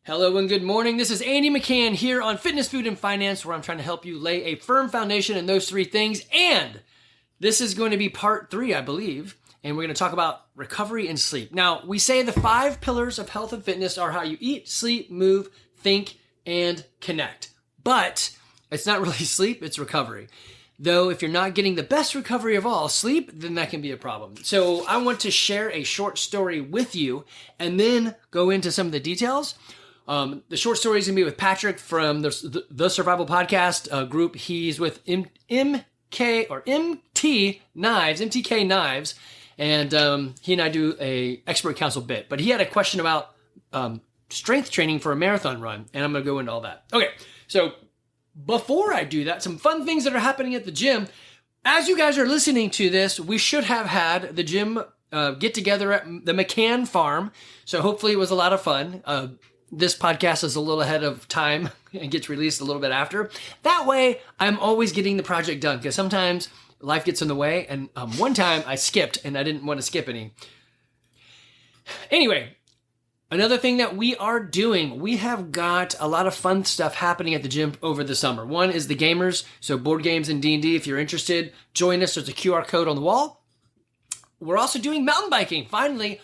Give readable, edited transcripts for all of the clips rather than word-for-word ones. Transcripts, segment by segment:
Hello and good morning. This is Andy McCann here on Fitness, Food, and Finance, where I'm trying to help you lay a firm foundation in those three things. And this is going to be part 3, I believe. And we're going to talk about recovery and sleep. Now, we say the 5 pillars of health and fitness are how you eat, sleep, move, think, and connect. But it's not really sleep, it's recovery. Though if you're not getting the best recovery of all, sleep, then that can be a problem. So I want to share a short story with you and then go into some of the details. The short story is going to be with Patrick from the Survival Podcast group. He's with MTK Knives, and he and I do a expert counsel bit. But he had a question about strength training for a marathon run, and I'm going to go into all that. Okay, so before I do that, some fun things that are happening at the gym. As you guys are listening to this, we should have had the gym get together at the McCann farm. So hopefully it was a lot of fun. This podcast is a little ahead of time and gets released a little bit after. That way, I'm always getting the project done because sometimes life gets in the way. And one time I skipped and I didn't want to skip any. Anyway, another thing that we are doing, we have got a lot of fun stuff happening at the gym over the summer. One is the gamers, so board games and D&D. If you're interested, join us. There's a QR code on the wall. We're also doing mountain biking. Finally,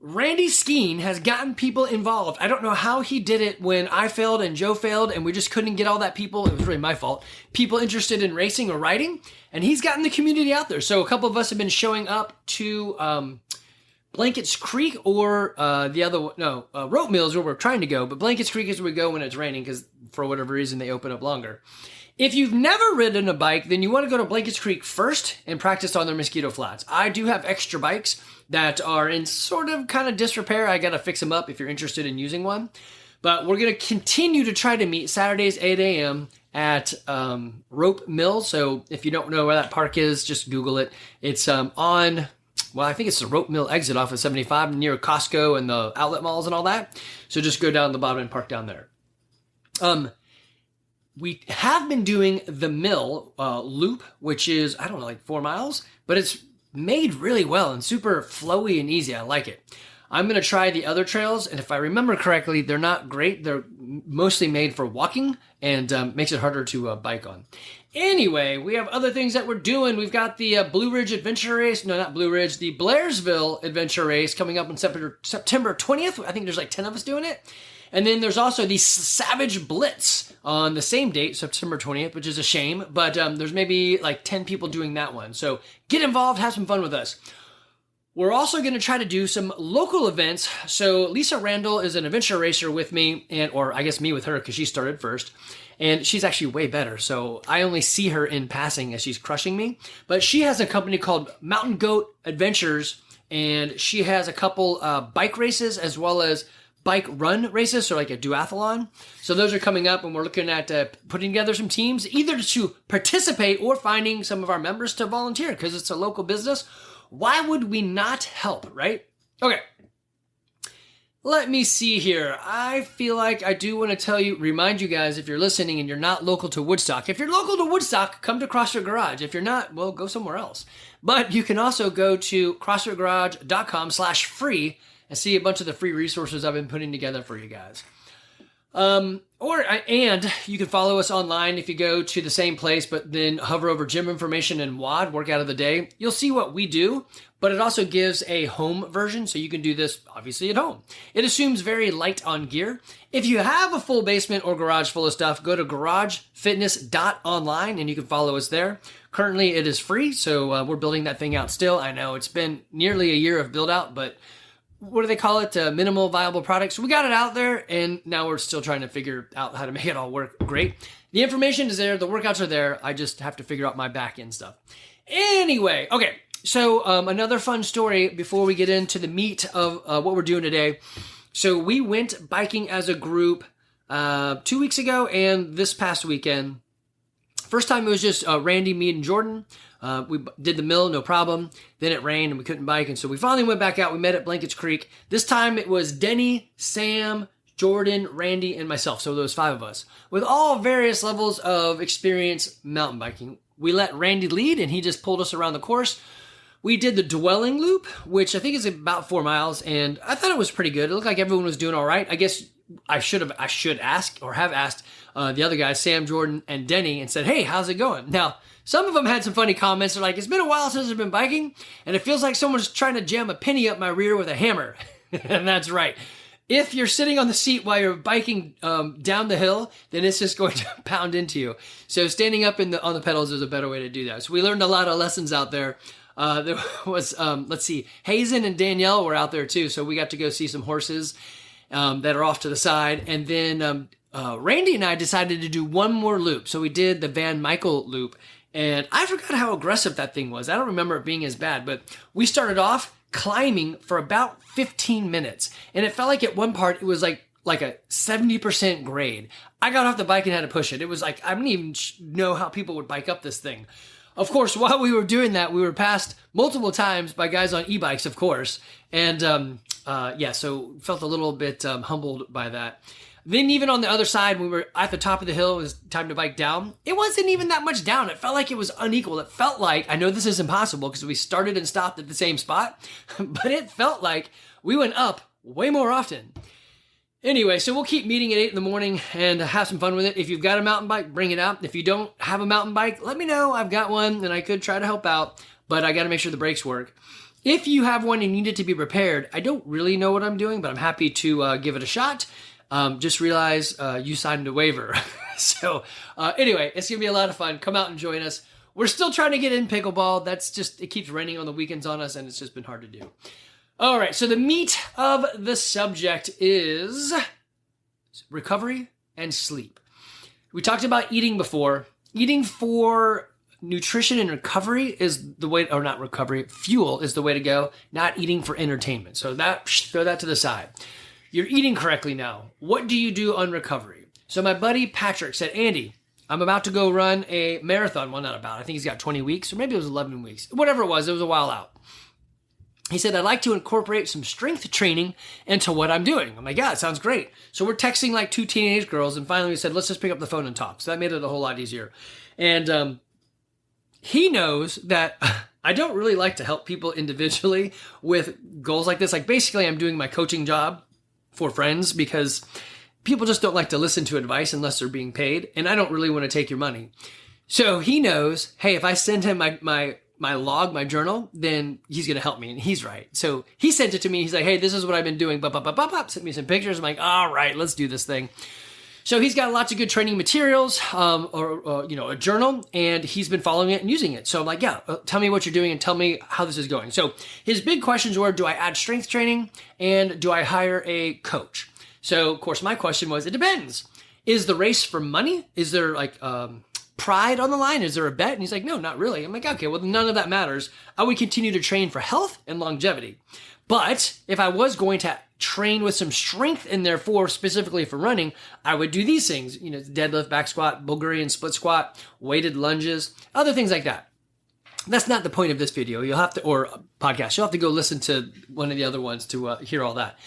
Randy Skeen has gotten people involved. I don't know how he did it when I failed and Joe failed and we just couldn't get all that people. It was really my fault. People interested in racing or riding. And he's gotten the community out there. So a couple of us have been showing up to Blankets Creek or Rope Mill is where we're trying to go. But Blankets Creek is where we go when it's raining because for whatever reason they open up longer. If you've never ridden a bike, then you want to go to Blankets Creek first and practice on their mosquito flats. I do have extra bikes that are in sort of kind of disrepair. I got to fix them up if you're interested in using one. But we're going to continue to try to meet Saturdays, 8 a.m. at Rope Mill. So if you don't know where that park is, just Google it. It's I think it's the Rope Mill exit off of 75 near Costco and the outlet malls and all that. So just go down the bottom and park down there. We have been doing the mill loop, which is, 4 miles, but it's made really well and super flowy and easy. I like it. I'm going to try the other trails, and if I remember correctly, they're not great. They're mostly made for walking and makes it harder to bike on. Anyway, we have other things that we're doing. We've got the Blue Ridge Adventure Race. No, not Blue Ridge. The Blairsville Adventure Race coming up on September 20th. I think there's like 10 of us doing it. And then there's also the Savage Blitz on the same date, September 20th, which is a shame. But there's maybe like 10 people doing that one. So get involved, have some fun with us. We're also going to try to do some local events. So Lisa Randall is an adventure racer with me, or I guess me with her because she started first. And she's actually way better. So I only see her in passing as she's crushing me. But she has a company called Mountain Goat Adventures. And she has a couple bike races as well as bike run races, so like a duathlon. So those are coming up, and we're looking at putting together some teams, either to participate or finding some of our members to volunteer, because it's a local business. Why would we not help, right? Okay. Let me see here. I feel like I do want to remind you guys, if you're listening and you're not local to Woodstock, if you're local to Woodstock, come to CrossFit Garage. If you're not, well, go somewhere else. But you can also go to CrossFitGarage.com/free and see a bunch of the free resources I've been putting together for you guys. And you can follow us online if you go to the same place, but then hover over gym information and WOD, workout of the day. You'll see what we do, but it also gives a home version, so you can do this obviously at home. It assumes very light on gear. If you have a full basement or garage full of stuff, go to garagefitness.online and you can follow us there. Currently it is free, so we're building that thing out still. I know it's been nearly a year of build out, but what do they call it? Minimal viable product. So we got it out there, and now we're still trying to figure out how to make it all work great. The information is there. The workouts are there. I just have to figure out my back end stuff. Anyway, okay. So another fun story before we get into the meat of what we're doing today. So we went biking as a group 2 weeks ago and this past weekend. First time it was just Randy, me, and Jordan. We did the mill, no problem. Then it rained and we couldn't bike. And so we finally went back out. We met at Blankets Creek. This time it was Denny, Sam, Jordan, Randy, and myself. So there was 5 of us with all various levels of experience mountain biking. We let Randy lead and he just pulled us around the course. We did the dwelling loop, which I think is about 4 miles. And I thought it was pretty good. It looked like everyone was doing all right. I guess I should ask or have asked the other guys, Sam, Jordan, and Denny, and said, hey, how's it going? Now, some of them had some funny comments. They're like, it's been a while since I've been biking, and it feels like someone's trying to jam a penny up my rear with a hammer. And that's right. If you're sitting on the seat while you're biking down the hill, then it's just going to pound into you. So standing up on the pedals is a better way to do that. So we learned a lot of lessons out there. There was, Hazen and Danielle were out there too. So we got to go see some horses that are off to the side. And then Randy and I decided to do one more loop. So we did the Van Michael loop. And I forgot how aggressive that thing was. I don't remember it being as bad, but we started off climbing for about 15 minutes. And it felt like at one part, it was like a 70% grade. I got off the bike and had to push it. It was like, I didn't even know how people would bike up this thing. Of course, while we were doing that, we were passed multiple times by guys on e-bikes, of course. And so felt a little bit humbled by that. Then even on the other side, when we were at the top of the hill, it was time to bike down. It wasn't even that much down. It felt like it was unequal. It felt like, I know this is impossible because we started and stopped at the same spot, but it felt like we went up way more often. Anyway, so we'll keep meeting at 8 in the morning and have some fun with it. If you've got a mountain bike, bring it out. If you don't have a mountain bike, let me know. I've got one and I could try to help out, but I got to make sure the brakes work. If you have one and need it to be repaired, I don't really know what I'm doing, but I'm happy to give it a shot. Just realize you signed a waiver. So anyway, it's going to be a lot of fun. Come out and join us. We're still trying to get in pickleball. It keeps raining on the weekends on us, and it's just been hard to do. All right, so the meat of the subject is recovery and sleep. We talked about eating before. Eating for nutrition and recovery is the way, or not recovery, fuel is the way to go, not eating for entertainment. So throw that to the side. You're eating correctly now. What do you do on recovery? So my buddy Patrick said, Andy, I'm about to go run a marathon. Well, not about. I think he's got 20 weeks, or maybe it was 11 weeks. Whatever it was a while out. He said, I'd like to incorporate some strength training into what I'm doing. I'm like, yeah, it sounds great. So we're texting like two teenage girls, and finally we said, let's just pick up the phone and talk. So that made it a whole lot easier. And he knows that I don't really like to help people individually with goals like this. Like basically I'm doing my coaching job for friends because people just don't like to listen to advice unless they're being paid. And I don't really want to take your money. So he knows, hey, if I send him my log, my journal, then he's going to help me. And he's right. So he sent it to me. He's like, hey, this is what I've been doing. Sent me some pictures. I'm like, all right, let's do this thing. So he's got lots of good training materials, a journal, and he's been following it and using it. So I'm like, yeah, tell me what you're doing and tell me how this is going. So his big questions were, do I add strength training and do I hire a coach? So of course my question was, it depends. Is the race for money? Is there like pride on the line? Is there a bet? And he's like, no, not really. I'm like, okay, well, none of that matters. I would continue to train for health and longevity. But if I was going to train with some strength in there specifically for running, I would do these things, deadlift, back squat, Bulgarian split squat, weighted lunges, other things like that. That's not the point of this video. Or podcast. You'll have to go listen to one of the other ones to hear all that.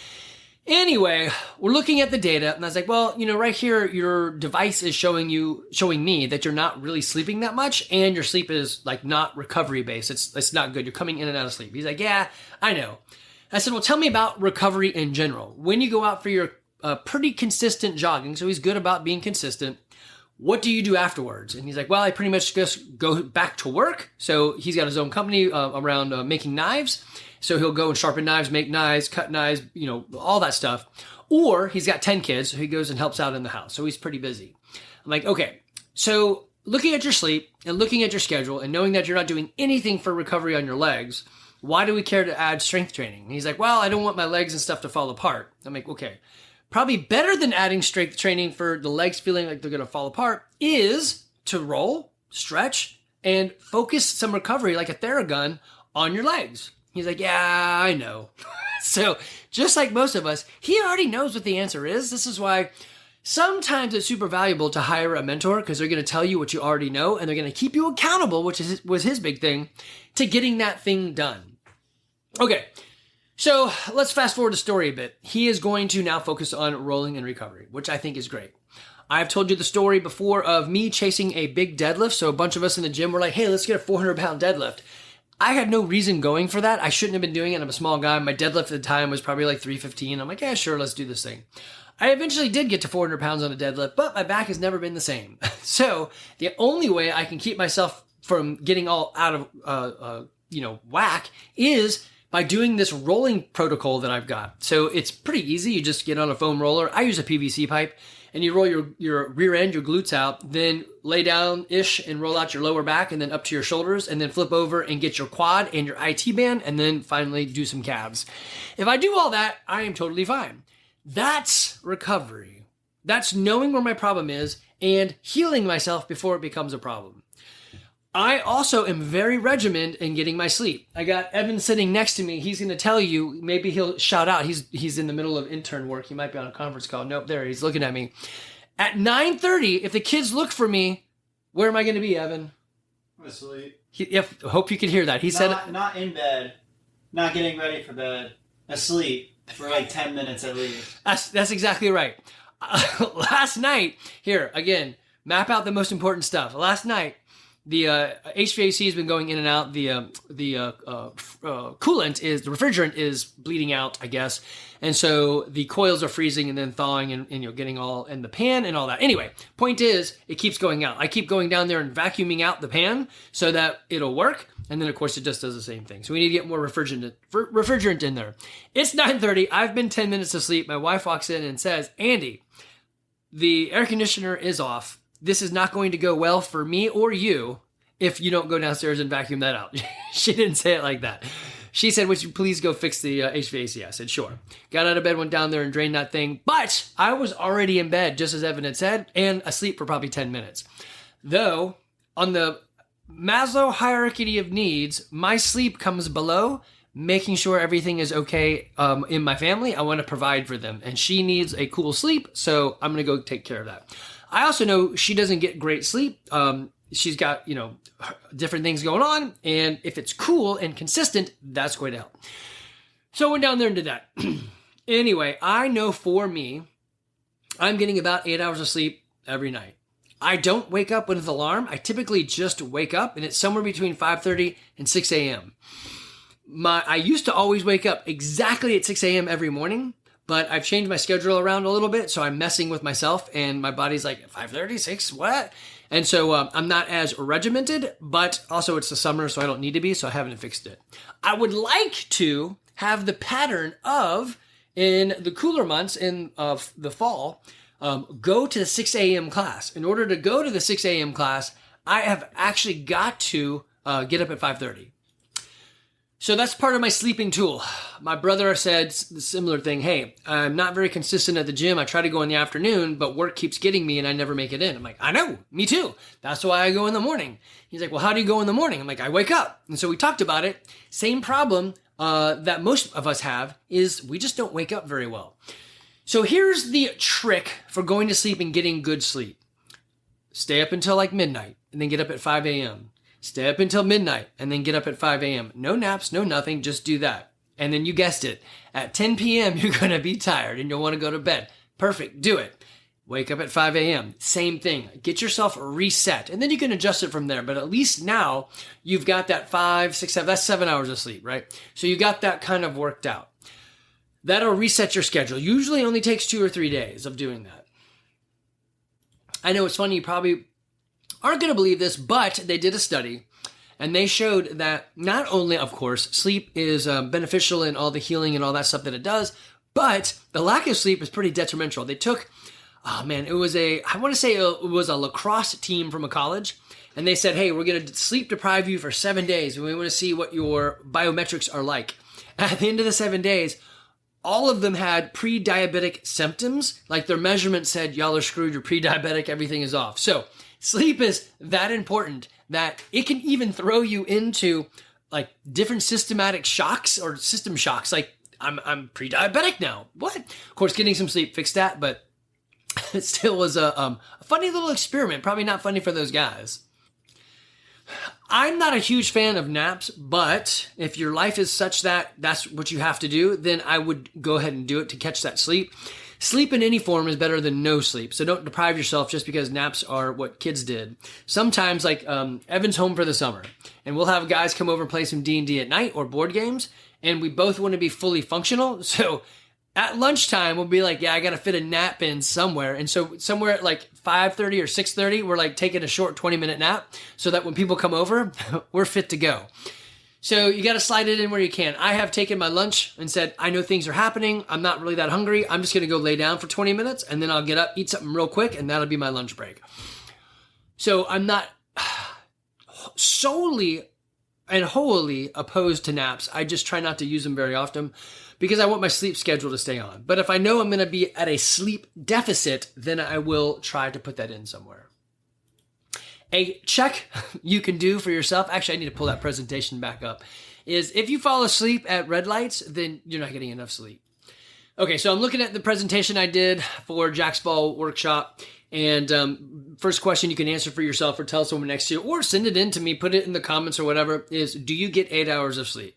Anyway, we're looking at the data, and I was like, well, right here, your device is showing me that you're not really sleeping that much, and your sleep is like not recovery based. It's not good. You're coming in and out of sleep. He's like, yeah, I know. I said, well, tell me about recovery in general. When you go out for your pretty consistent jogging, so he's good about being consistent, what do you do afterwards? And he's like, well, I pretty much just go back to work. So he's got his own company around making knives. So he'll go and sharpen knives, make knives, cut knives, all that stuff. Or he's got 10 kids, so he goes and helps out in the house. So he's pretty busy. I'm like, okay, so looking at your sleep and looking at your schedule and knowing that you're not doing anything for recovery on your legs, why do we care to add strength training? And he's like, well, I don't want my legs and stuff to fall apart. I'm like, okay, probably better than adding strength training for the legs feeling like they're going to fall apart is to roll, stretch, and focus some recovery like a Theragun on your legs. He's like, yeah, I know. So just like most of us, he already knows what the answer is. This is why sometimes it's super valuable to hire a mentor because they're going to tell you what you already know and they're going to keep you accountable, which was his big thing, to getting that thing done. Okay, so let's fast forward the story a bit. He is going to now focus on rolling and recovery, which I think is great. I've told you the story before of me chasing a big deadlift. So a bunch of us in the gym were like, hey, let's get a 400-pound deadlift. I had no reason going for that. I shouldn't have been doing it. I'm a small guy. My deadlift at the time was probably like 315. I'm like, yeah, sure, let's do this thing. I eventually did get to 400 pounds on a deadlift, but my back has never been the same. So the only way I can keep myself from getting all out of, whack is by doing this rolling protocol that I've got. So it's pretty easy. You just get on a foam roller. I use a PVC pipe, and you roll your rear end, your glutes out, then lay down-ish and roll out your lower back and then up to your shoulders, and then flip over and get your quad and your IT band, and then finally do some calves. If I do all that, I am totally fine. That's recovery. That's knowing where my problem is and healing myself before it becomes a problem. I also am very regimented in getting my sleep. I got Evan sitting next to me. He's going to tell you, maybe he'll shout out. He's in the middle of intern work. He might be on a conference call. Nope, there, he's looking at me. At 9:30, if the kids look for me, where am I going to be, Evan? I'm asleep. Hope you can hear that. He said... Not in bed, not getting ready for bed, asleep for like 10 minutes at least. That's exactly right. Last night, here, again, map out the most important stuff. Last night, the HVAC has been going in and out. The coolant the refrigerant is bleeding out, I guess. And so the coils are freezing and then thawing and getting all in the pan and all that. Anyway, point is, it keeps going out. I keep going down there and vacuuming out the pan so that it'll work. And then, of course, it just does the same thing. So we need to get more refrigerant in there. It's 9:30. I've been 10 minutes asleep. My wife walks in and says, Andy, the air conditioner is off. This is not going to go well for me or you if you don't go downstairs and vacuum that out. She didn't say it like that. She said, would you please go fix the HVAC? I said, sure. Got out of bed, went down there and drained that thing. But I was already in bed, just as Evan had said, and asleep for probably 10 minutes. Though, on the Maslow hierarchy of needs, my sleep comes below making sure everything is okay in my family. I want to provide for them. And she needs a cool sleep, so I'm going to go take care of that. I also know she doesn't get great sleep. She's got, different things going on. And if it's cool and consistent, that's going to help. So I went down there and did that. Anyway, I know for me, I'm getting about 8 hours of sleep every night. I don't wake up with an alarm. I typically just wake up, and it's somewhere between 5:30 and 6 a.m. I used to always wake up exactly at 6 a.m. every morning, but I've changed my schedule around a little bit, so I'm messing with myself, and my body's like, 5:30, 6, what? And so I'm not as regimented, but also it's the summer, so I don't need to be, so I haven't fixed it. I would like to have the pattern of, in the cooler months of the fall, go to the 6 a.m. class. In order to go to the 6 a.m. class, I have actually got to get up at 5:30. So that's part of my sleeping tool. My brother said the similar thing. Hey, I'm not very consistent at the gym. I try to go in the afternoon, but work keeps getting me and I never make it in. I'm like, I know, me too. That's why I go in the morning. He's like, well, how do you go in the morning? I'm like, I wake up. And so we talked about it. Same problem that most of us have is we just don't wake up very well. So here's the trick for going to sleep and getting good sleep. Stay up until like midnight and then get up at 5 a.m. Stay up until midnight and then get up at 5 a.m. No naps, no nothing, just do that. And then you guessed it. At 10 p.m., you're going to be tired and you'll want to go to bed. Perfect, do it. Wake up at 5 a.m. Same thing. Get yourself reset. And then you can adjust it from there. But at least now you've got that 5, 6, 7, that's 7 hours of sleep, right? So you got that kind of worked out. That'll reset your schedule. Usually only takes 2 or 3 days of doing that. I know it's funny, you probably aren't going to believe this, but they did a study and they showed that not only, of course, sleep is beneficial in all the healing and all that stuff that it does, but the lack of sleep is pretty detrimental. They took, I want to say it was a lacrosse team from a college, and they said, hey, we're going to sleep deprive you for 7 days, and we want to see what your biometrics are like. At the end of the 7 days, all of them had pre-diabetic symptoms, like their measurement said, y'all are screwed, you're pre-diabetic, everything is off. So sleep is that important that it can even throw you into like different systematic shocks or system shocks. Like I'm pre-diabetic now. What? Of course, getting some sleep fixed that, but it still was a funny little experiment. Probably not funny for those guys. I'm not a huge fan of naps, but if your life is such that that's what you have to do, then I would go ahead and do it to catch that sleep. Sleep in any form is better than no sleep. So don't deprive yourself just because naps are what kids did. Sometimes, like Evan's home for the summer, and we'll have guys come over and play some D&D at night or board games, and we both want to be fully functional. So At lunchtime, we'll be like, yeah, I got to fit a nap in somewhere. And so somewhere at like 5:30 or 6:30, we're like taking a short 20-minute nap so that when people come over, we're fit to go. So you got to slide it in where you can. I have taken my lunch and said, I know things are happening. I'm not really that hungry. I'm just going to go lay down for 20 minutes and then I'll get up, eat something real quick, and that'll be my lunch break. So I'm not solely and wholly opposed to naps. I just try not to use them very often because I want my sleep schedule to stay on. But if I know I'm going to be at a sleep deficit, then I will try to put that in somewhere. A check you can do for yourself, actually I need to pull that presentation back up, is if you fall asleep at red lights, then you're not getting enough sleep. Okay, so I'm looking at the presentation I did for Jack's Ball Workshop, and first question you can answer for yourself or tell someone next to you, or send it in to me, put it in the comments or whatever, is do you get 8 hours of sleep?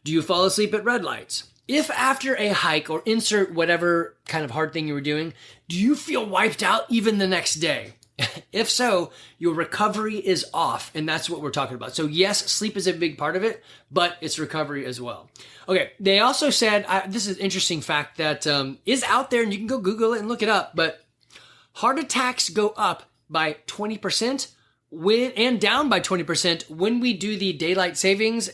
Do you fall asleep at red lights? If after a hike or insert whatever kind of hard thing you were doing, do you feel wiped out even the next day? If so, your recovery is off, and that's what we're talking about. So yes, sleep is a big part of it, but it's recovery as well. Okay, they also said, this is an interesting fact that is out there, and you can go Google it and look it up, but heart attacks go up by 20% and down by 20% when we do the daylight savings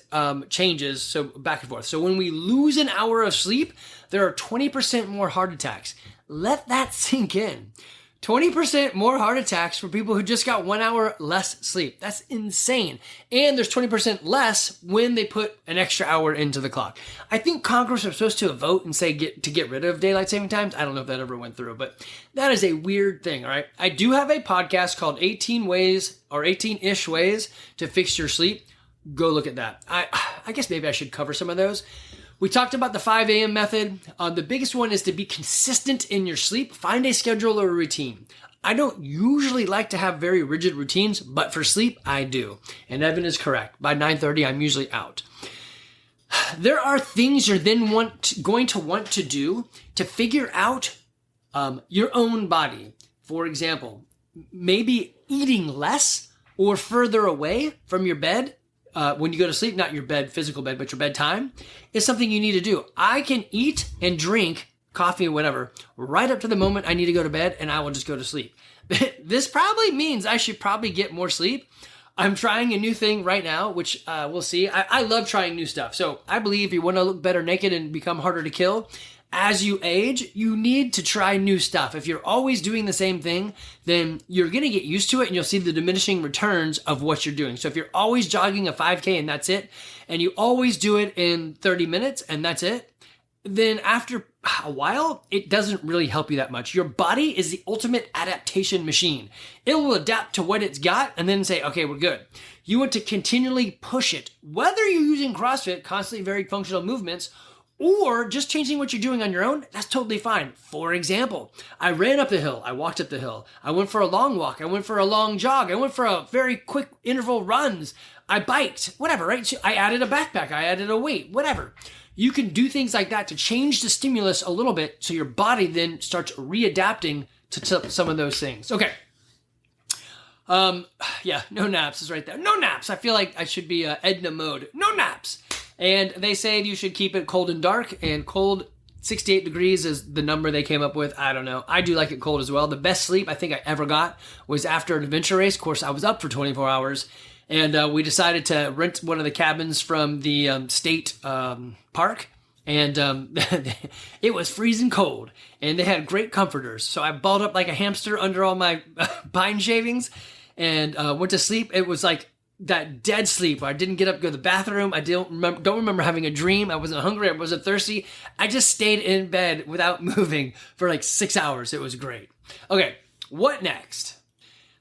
changes, so back and forth. So when we lose an hour of sleep, there are 20% more heart attacks. Let that sink in. 20% more heart attacks for people who just got 1 hour less sleep. That's insane. And there's 20% less when they put an extra hour into the clock. I think Congress are supposed to vote and say to get rid of daylight saving times. I don't know if that ever went through, but that is a weird thing, all right? I do have a podcast called 18 Ways or 18-ish Ways to Fix Your Sleep. Go look at that. I guess maybe I should cover some of those. We talked about the 5 a.m. method. The biggest one is to be consistent in your sleep. Find a schedule or a routine. I don't usually like to have very rigid routines, but for sleep, I do. And Evan is correct. By 9:30, I'm usually out. There are things you're then going to want to do to figure out your own body. For example, maybe eating less or further away from your bed when you go to sleep, not your bed, physical bed, but your bedtime, is something you need to do. I can eat and drink coffee or whatever right up to the moment I need to go to bed, and I will just go to sleep. This probably means I should probably get more sleep. I'm trying a new thing right now, which we'll see. I love trying new stuff. So I believe you want to look better naked and become harder to kill. As you age, you need to try new stuff. If you're always doing the same thing, then you're going to get used to it and you'll see the diminishing returns of what you're doing. So if you're always jogging a 5K and that's it, and you always do it in 30 minutes and that's it, then after a while, it doesn't really help you that much. Your body is the ultimate adaptation machine. It will adapt to what it's got and then say, okay, we're good. You want to continually push it. Whether you're using CrossFit, constantly varied functional movements, or just changing what you're doing on your own, that's totally fine. For example, I ran up the hill. I walked up the hill. I went for a long walk. I went for a long jog. I went for a very quick interval runs. I biked, whatever, right? I added a backpack. I added a weight, whatever. You can do things like that to change the stimulus a little bit so your body then starts readapting to some of those things. Okay. Yeah, no naps is right there. No naps. I feel like I should be Edna mode. No naps. And they say you should keep it cold and dark, and cold, 68 degrees is the number they came up with. I don't know. I do like it cold as well. The best sleep I think I ever got was after an adventure race. Of course, I was up for 24 hours, and we decided to rent one of the cabins from the state park, and it was freezing cold, and they had great comforters. So I balled up like a hamster under all my pine shavings and went to sleep. It was like that dead sleep where I didn't get up, go to the bathroom. I don't remember having a dream. I wasn't hungry. I wasn't thirsty. I just stayed in bed without moving for like 6 hours. It was great. Okay, what next?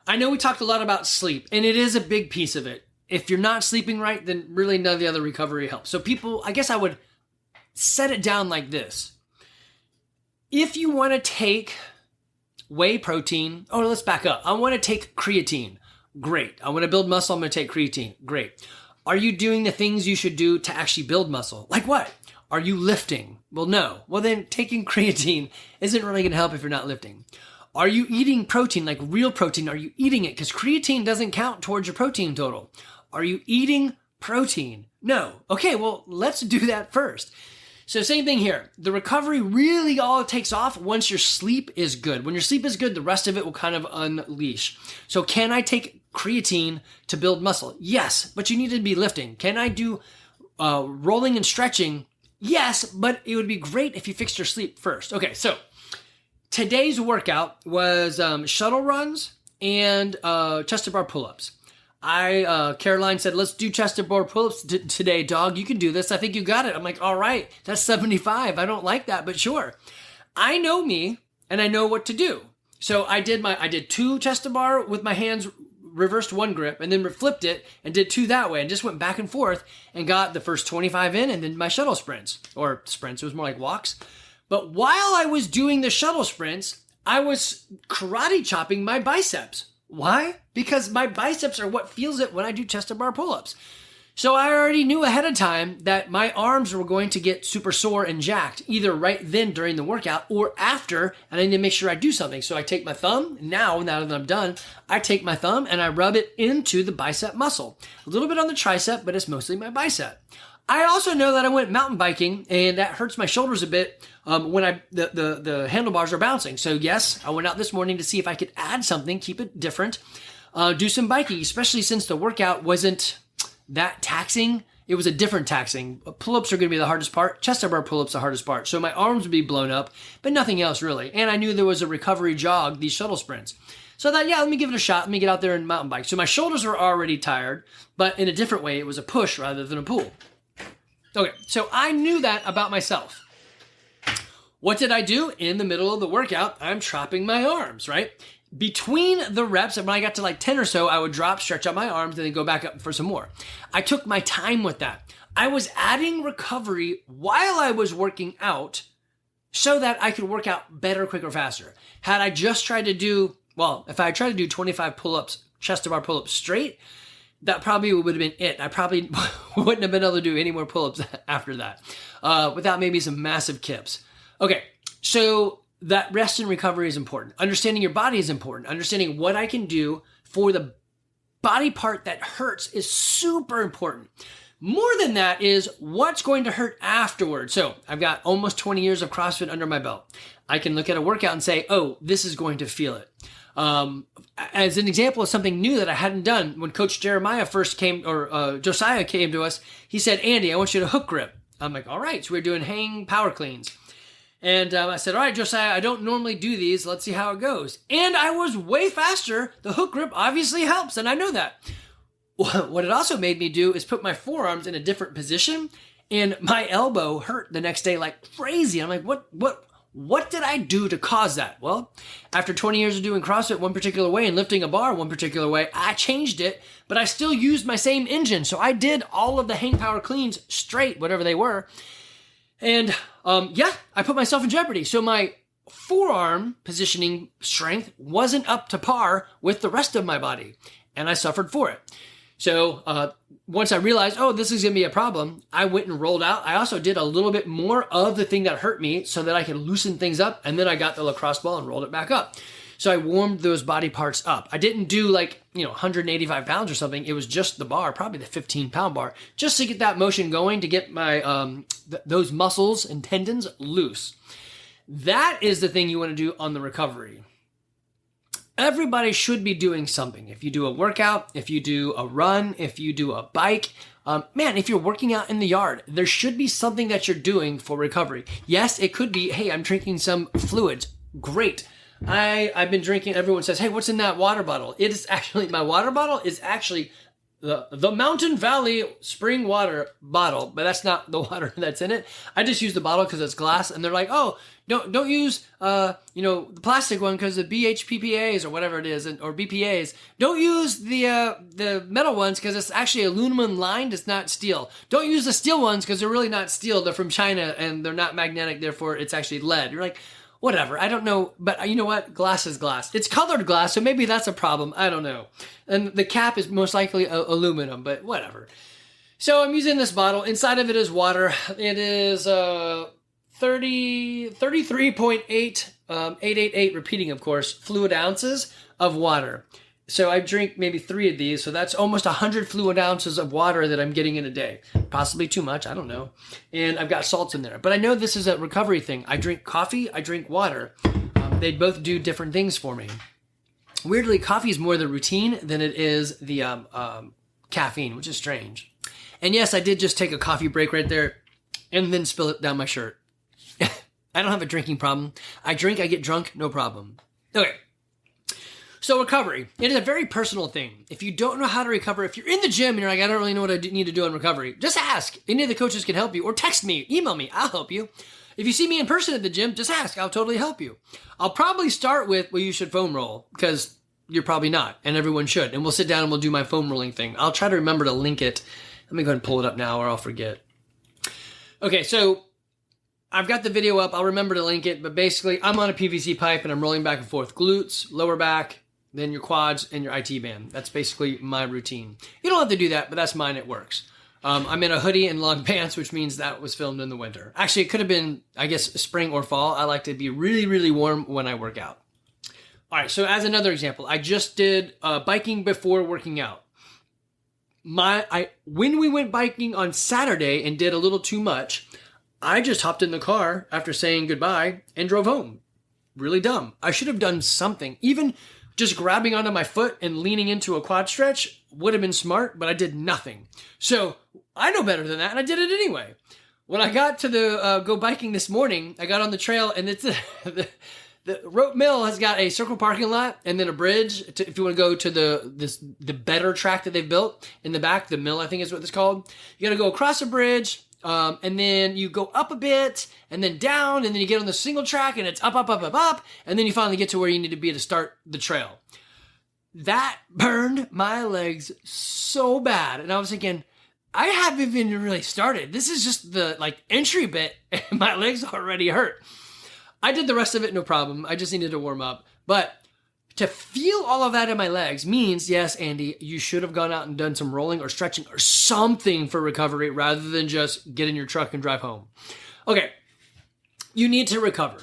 I know we talked a lot about sleep, and it is a big piece of it. If you're not sleeping right, then really none of the other recovery helps. So people, I guess I would set it down like this. If you want to take whey protein, let's back up. I want to take creatine. Great. I want to build muscle. I'm going to take creatine. Great. Are you doing the things you should do to actually build muscle? Like what? Are you lifting? Well, no. Well, then taking creatine isn't really going to help if you're not lifting. Are you eating protein, like real protein? Are you eating it? Because creatine doesn't count towards your protein total. Are you eating protein? No. Okay, well, let's do that first. So same thing here. The recovery really all takes off once your sleep is good. When your sleep is good, the rest of it will kind of unleash. So can I take creatine to build muscle? Yes, but you need to be lifting. Can I do rolling and stretching? Yes, but it would be great if you fixed your sleep first. Okay, so today's workout was shuttle runs and chest-to-bar pull-ups. Caroline said, let's do chest-to-bar pull-ups today, dog. You can do this. I think you got it. I'm like, all right, that's 75. I don't like that, but sure. I know me and I know what to do. So I did 2 chest-to-bar with my hands reversed one grip and then flipped it and did 2 that way and just went back and forth and got the first 25 in and then my shuttle sprints, or sprints. It was more like walks. But while I was doing the shuttle sprints, I was karate chopping my biceps. Why? Because my biceps are what feels it when I do chest-to-bar pull-ups. So I already knew ahead of time that my arms were going to get super sore and jacked, either right then during the workout or after, and I need to make sure I do something. So I take my thumb, now that I'm done, I take my thumb and I rub it into the bicep muscle. A little bit on the tricep, but it's mostly my bicep. I also know that I went mountain biking and that hurts my shoulders a bit when the handlebars are bouncing. So yes, I went out this morning to see if I could add something, keep it different, do some biking, especially since the workout wasn't that taxing. It was a different taxing. Pull-ups are going to be the hardest part. Chest-to-bar pull-ups the hardest part. So my arms would be blown up, but nothing else really. And I knew there was a recovery jog, these shuttle sprints. So I thought, yeah, let me give it a shot. Let me get out there and mountain bike. So my shoulders were already tired, but in a different way. It was a push rather than a pull. Okay, so I knew that about myself. What did I do? In the middle of the workout, I'm chopping my arms, right? Between the reps, and when I got to like 10 or so, I would drop, stretch out my arms, and then go back up for some more. I took my time with that. I was adding recovery while I was working out so that I could work out better, quicker, faster. Had I just tried to do, if I tried to do 25 pull-ups, chest-to-bar pull-ups straight, that probably would have been it. I probably wouldn't have been able to do any more pull-ups after that without maybe some massive kips. Okay, so that rest and recovery is important. Understanding your body is important. Understanding what I can do for the body part that hurts is super important. More than that is what's going to hurt afterwards. So I've got almost 20 years of CrossFit under my belt. I can look at a workout and say, oh, this is going to feel it. As an example of something new that I hadn't done, when Coach Jeremiah first came, or Josiah came to us, he said, Andy, I want you to hook grip. I'm like, all right. So we're doing hang power cleans. And I said, all right, Josiah, I don't normally do these. Let's see how it goes. And I was way faster. The hook grip obviously helps, and I know that. What it also made me do is put my forearms in a different position, and my elbow hurt the next day like crazy. I'm like, what did I do to cause that? Well, after 20 years of doing CrossFit one particular way and lifting a bar one particular way, I changed it, but I still used my same engine. So I did all of the hang power cleans straight, whatever they were. And I put myself in jeopardy. So my forearm positioning strength wasn't up to par with the rest of my body, and I suffered for it. So once I realized, oh, this is going to be a problem, I went and rolled out. I also did a little bit more of the thing that hurt me so that I could loosen things up, and then I got the lacrosse ball and rolled it back up. So I warmed those body parts up. I didn't do 185 pounds or something. It was just the bar, probably the 15-pound bar, just to get that motion going, to get my those muscles and tendons loose. That is the thing you want to do on the recovery. Everybody should be doing something. If you do a workout, if you do a run, if you do a bike, if you're working out in the yard, there should be something that you're doing for recovery. Yes, it could be, hey, I'm drinking some fluids. Great. I've been drinking, everyone says, hey, what's in that water bottle? It is actually, my water bottle is actually the Mountain Valley spring water bottle, but that's not the water that's in it. I just use the bottle because it's glass, and they're like, oh, don't use the plastic one because of BHPPAs or whatever it is, or BPAs. Don't use the metal ones because it's actually aluminum lined. It's not steel. Don't use the steel ones because they're really not steel. They're from China and they're not magnetic. Therefore, it's actually lead. You're like, whatever. I don't know, but you know what? Glass is glass. It's colored glass, so maybe that's a problem. I don't know. And the cap is most likely aluminum, but whatever. So I'm using this bottle. Inside of it is water. It is 33.8, 888, repeating, of course, fluid ounces of water. So I drink maybe 3 of these. So that's almost 100 fluid ounces of water that I'm getting in a day. Possibly too much. I don't know. And I've got salts in there. But I know this is a recovery thing. I drink coffee. I drink water. They both do different things for me. Weirdly, coffee is more the routine than it is the caffeine, which is strange. And yes, I did just take a coffee break right there and then spill it down my shirt. I don't have a drinking problem. I drink, I get drunk, no problem. Okay. So recovery, it is a very personal thing. If you don't know how to recover, if you're in the gym and you're like, I don't really know what I need to do on recovery, just ask. Any of the coaches can help you, or text me, email me, I'll help you. If you see me in person at the gym, just ask. I'll totally help you. I'll probably start with, well, you should foam roll, because you're probably not, and everyone should. And we'll sit down and we'll do my foam rolling thing. I'll try to remember to link it. Let me go ahead and pull it up now or I'll forget. Okay, so I've got the video up. I'll remember to link it, but basically I'm on a PVC pipe and I'm rolling back and forth. Glutes, lower back, then your quads and your IT band. That's basically my routine. You don't have to do that, but that's mine. It works. I'm in a hoodie and long pants, which means that was filmed in the winter. Actually, it could have been, I guess, spring or fall. I like to be really, really warm when I work out. All right, so as another example, I just did biking before working out. When we went biking on Saturday and did a little too much, I just hopped in the car after saying goodbye and drove home. Really dumb. I should have done something. Even just grabbing onto my foot and leaning into a quad stretch would have been smart, but I did nothing. So I know better than that, and I did it anyway. When I got to the go biking this morning, I got on the trail, and it's the Rope Mill has got a circle parking lot and then a bridge if you want to go to the better track that they've built in the back. The mill, I think is what it's called. You got to go across a bridge, and then you go up a bit and then down, and then you get on the single track and it's up, up, up, up, up, and then you finally get to where you need to be to start the trail. That burned my legs so bad. And I was thinking, I haven't even really started. This is just the entry bit and my legs already hurt. I did the rest of it, no problem. I just needed to warm up. But to feel all of that in my legs means, yes, Andy, you should have gone out and done some rolling or stretching or something for recovery rather than just get in your truck and drive home. Okay, you need to recover.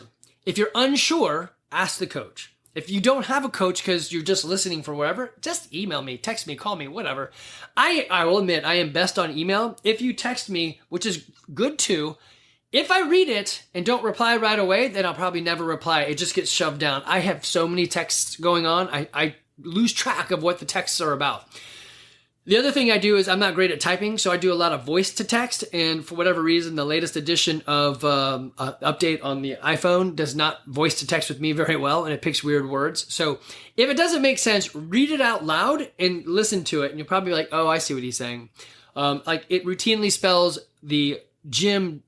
If you're unsure, ask the coach. If you don't have a coach because you're just listening for whatever, just email me, text me, call me, whatever. I will admit I am best on email. If you text me, which is good too, if I read it and don't reply right away, then I'll probably never reply. It just gets shoved down. I have so many texts going on, I lose track of what the texts are about. The other thing I do is I'm not great at typing, so I do a lot of voice to text, and for whatever reason, the latest edition of update on the iPhone does not voice to text with me very well, and it picks weird words. So if it doesn't make sense, read it out loud and listen to it, and you'll probably be like, oh, I see what he's saying. It routinely spells the gym,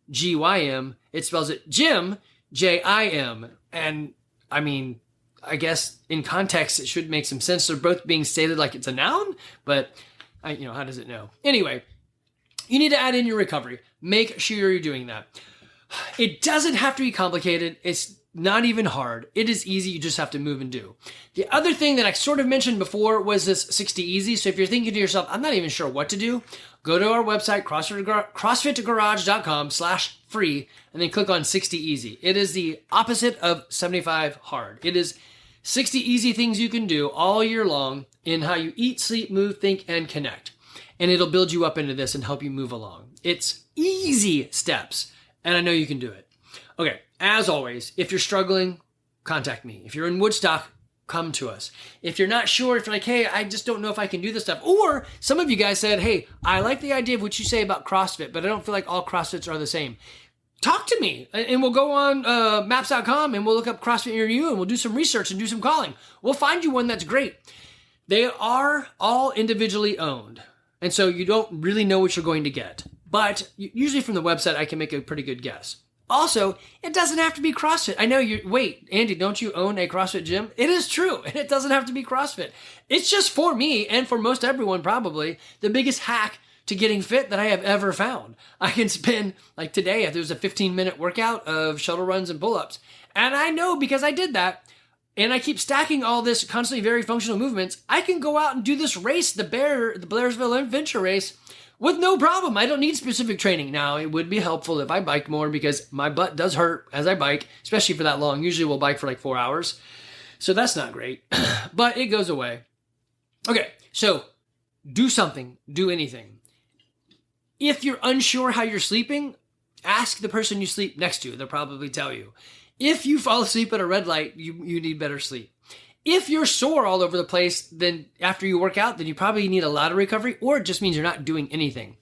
G-Y-M. It spells it gym, J-I-M. And I mean, I guess in context, it should make some sense. They're both being stated like it's a noun, but how does it know? Anyway, you need to add in your recovery. Make sure you're doing that. It doesn't have to be complicated. It's not even hard. It is easy. You just have to move and do. The other thing that I sort of mentioned before was this 60 easy. So if you're thinking to yourself, I'm not even sure what to do, go to our website, CrossFitGarage.com/free, and then click on 60 easy. It is the opposite of 75 hard. It is 60 easy things you can do all year long in how you eat, sleep, move, think, and connect. And it'll build you up into this and help you move along. It's easy steps, and I know you can do it. Okay, as always, if you're struggling, contact me. If you're in Woodstock, come to us. If you're not sure, if you're like, hey, I just don't know if I can do this stuff. Or some of you guys said, hey, I like the idea of what you say about CrossFit, but I don't feel like all CrossFits are the same. Talk to me, and we'll go on maps.com and we'll look up CrossFit near you and we'll do some research and do some calling. We'll find you one that's great. They are all individually owned, and so you don't really know what you're going to get. But usually from the website, I can make a pretty good guess. Also, it doesn't have to be CrossFit. I know wait, Andy, don't you own a CrossFit gym? It is true, and it doesn't have to be CrossFit. It's just for me, and for most everyone probably, the biggest hack to getting fit that I have ever found. I can spend, like today, if there's a 15-minute workout of shuttle runs and pull-ups. And I know because I did that, and I keep stacking all this constantly very functional movements, I can go out and do this race, the Blairsville Adventure Race, with no problem. I don't need specific training. Now, it would be helpful if I biked more because my butt does hurt as I bike, especially for that long. Usually we'll bike for like 4 hours. So that's not great, but it goes away. Okay, so do something, do anything. If you're unsure how you're sleeping, ask the person you sleep next to. They'll probably tell you. If you fall asleep at a red light, you need better sleep. If you're sore all over the place, then after you work out, then you probably need a lot of recovery, or it just means you're not doing anything.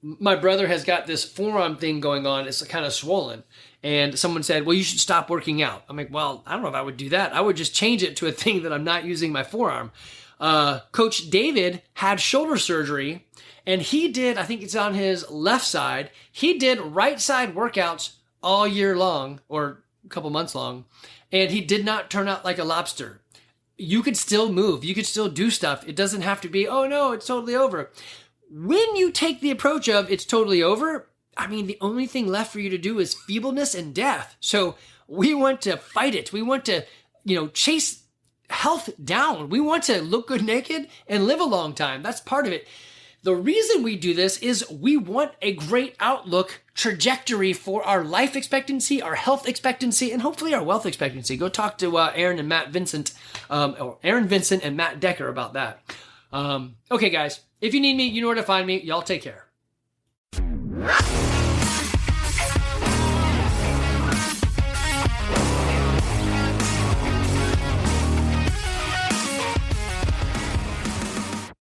My brother has got this forearm thing going on. It's kind of swollen. And someone said, well, you should stop working out. I'm like, well, I don't know if I would do that. I would just change it to a thing that I'm not using my forearm. Coach David had shoulder surgery, and he did, I think it's on his left side, he did right side workouts all year long, or a couple months long, and he did not turn out like a lobster. You could still move. You could still do stuff. It doesn't have to be, oh no, it's totally over. When you take the approach of it's totally over, I mean, the only thing left for you to do is feebleness and death. So we want to fight it. We want to, chase health down. We want to look good naked and live a long time. That's part of it. The reason we do this is we want a great outlook trajectory for our life expectancy, our health expectancy, and hopefully our wealth expectancy. Go talk to Aaron and Matt Vincent, or Aaron Vincent and Matt Decker about that. Okay, guys, if you need me, you know where to find me. Y'all take care.